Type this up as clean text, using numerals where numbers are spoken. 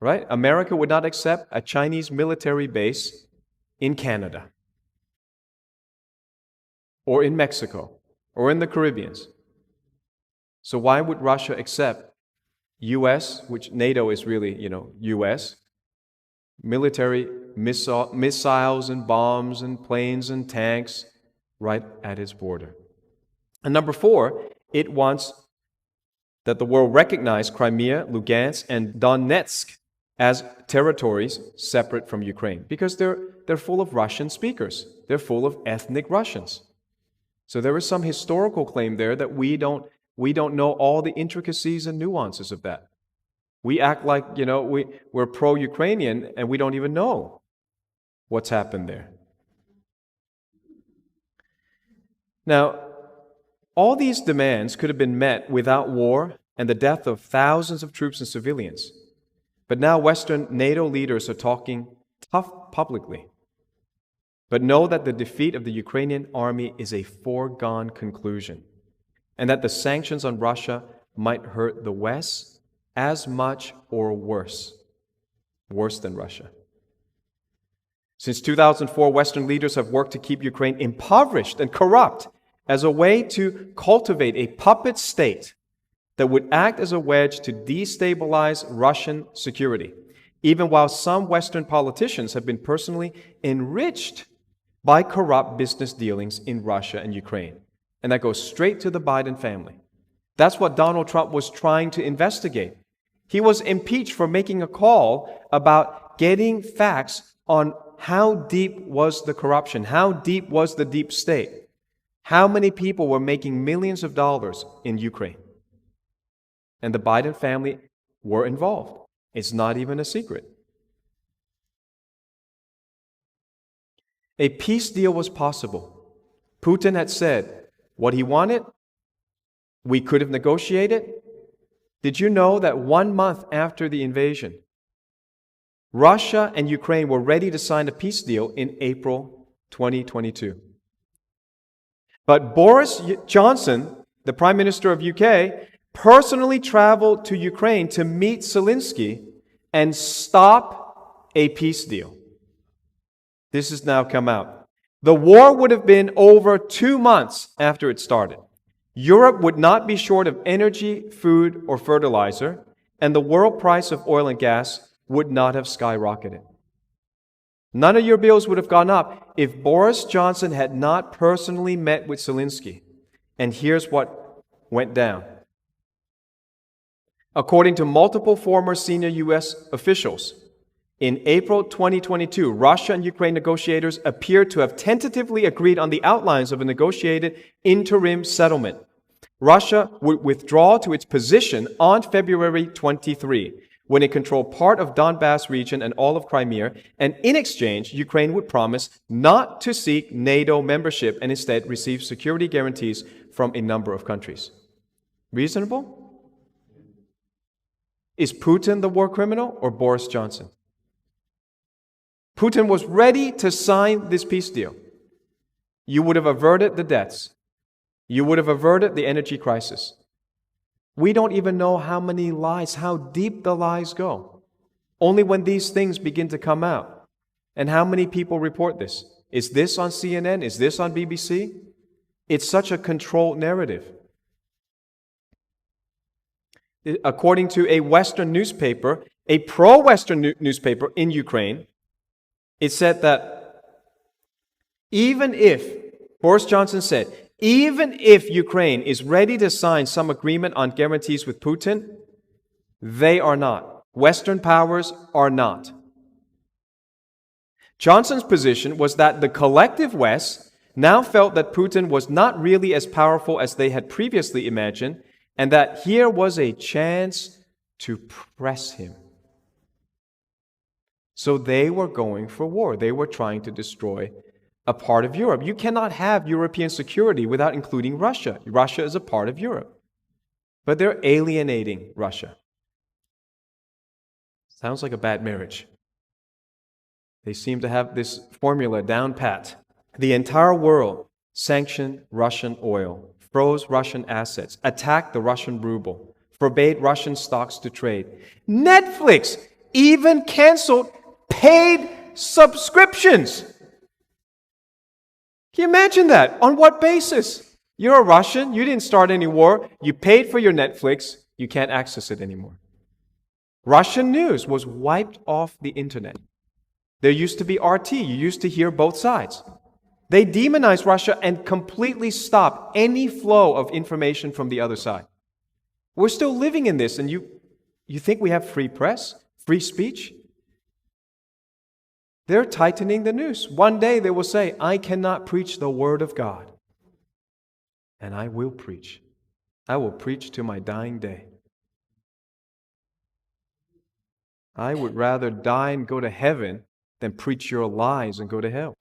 right? America would not accept a Chinese military base in Canada or in Mexico or in the Caribbean. So why would Russia accept U.S., which NATO is really, U.S., military missiles and bombs and planes and tanks right at its border? And number 4, it wants that the world recognize Crimea, Lugansk, and Donetsk as territories separate from Ukraine, because they're full of Russian speakers. They're full of ethnic Russians. So there is some historical claim there that we don't know all the intricacies and nuances of that. We act like, we're pro-Ukrainian and we don't even know what's happened there. Now, all these demands could have been met without war and the death of thousands of troops and civilians. But now Western NATO leaders are talking tough publicly. But know that the defeat of the Ukrainian army is a foregone conclusion, and that the sanctions on Russia might hurt the West as much or worse than Russia. Since 2004, Western leaders have worked to keep Ukraine impoverished and corrupt as a way to cultivate a puppet state that would act as a wedge to destabilize Russian security, even while some Western politicians have been personally enriched by corrupt business dealings in Russia and Ukraine. And that goes straight to the Biden family. That's what Donald Trump was trying to investigate. He was impeached for making a call about getting facts on how deep was the corruption, how deep was the deep state, how many people were making millions of dollars in Ukraine. And the Biden family were involved. It's not even a secret. A peace deal was possible. Putin had said what he wanted. We could have negotiated. Did you know that 1 month after the invasion, Russia and Ukraine were ready to sign a peace deal in April 2022? But Boris Johnson, the Prime Minister of UK, personally traveled to Ukraine to meet Zelensky and stop a peace deal. This has now come out. The war would have been over 2 months after it started. Europe would not be short of energy, food, or fertilizer, and the world price of oil and gas would not have skyrocketed. None of your bills would have gone up if Boris Johnson had not personally met with Zelensky. And here's what went down. According to multiple former senior U.S. officials, in April 2022, Russia and Ukraine negotiators appeared to have tentatively agreed on the outlines of a negotiated interim settlement. Russia would withdraw to its position on February 23, when it controlled part of Donbass region and all of Crimea, and in exchange, Ukraine would promise not to seek NATO membership and instead receive security guarantees from a number of countries. Reasonable? Is Putin the war criminal or Boris Johnson? Putin was ready to sign this peace deal. You would have averted the deaths. You would have averted the energy crisis. We don't even know how many lies, how deep the lies go. Only when these things begin to come out. And how many people report this? Is this on CNN? Is this on BBC? It's such a controlled narrative. According to a Western newspaper, a pro-Western newspaper in Ukraine, it said that even if, Boris Johnson said, even if Ukraine is ready to sign some agreement on guarantees with Putin, they are not. Western powers are not. Johnson's position was that the collective West now felt that Putin was not really as powerful as they had previously imagined, and that here was a chance to press him. So they were going for war. They were trying to destroy a part of Europe. You cannot have European security without including Russia. Russia is a part of Europe. But they're alienating Russia. Sounds like a bad marriage. They seem to have this formula down pat. The entire world sanctioned Russian oil, froze Russian assets, attacked the Russian ruble, forbade Russian stocks to trade. Netflix even canceled paid subscriptions. Can you imagine that? On what basis? You're a Russian, you didn't start any war, you paid for your Netflix, you can't access it anymore. Russian news was wiped off the internet. There used to be RT, you used to hear both sides. They demonized Russia and completely stopped any flow of information from the other side. We're still living in this, and you think we have free press, free speech? They're tightening the noose. One day they will say, I cannot preach the word of God. And I will preach. I will preach to my dying day. I would rather die and go to heaven than preach your lies and go to hell.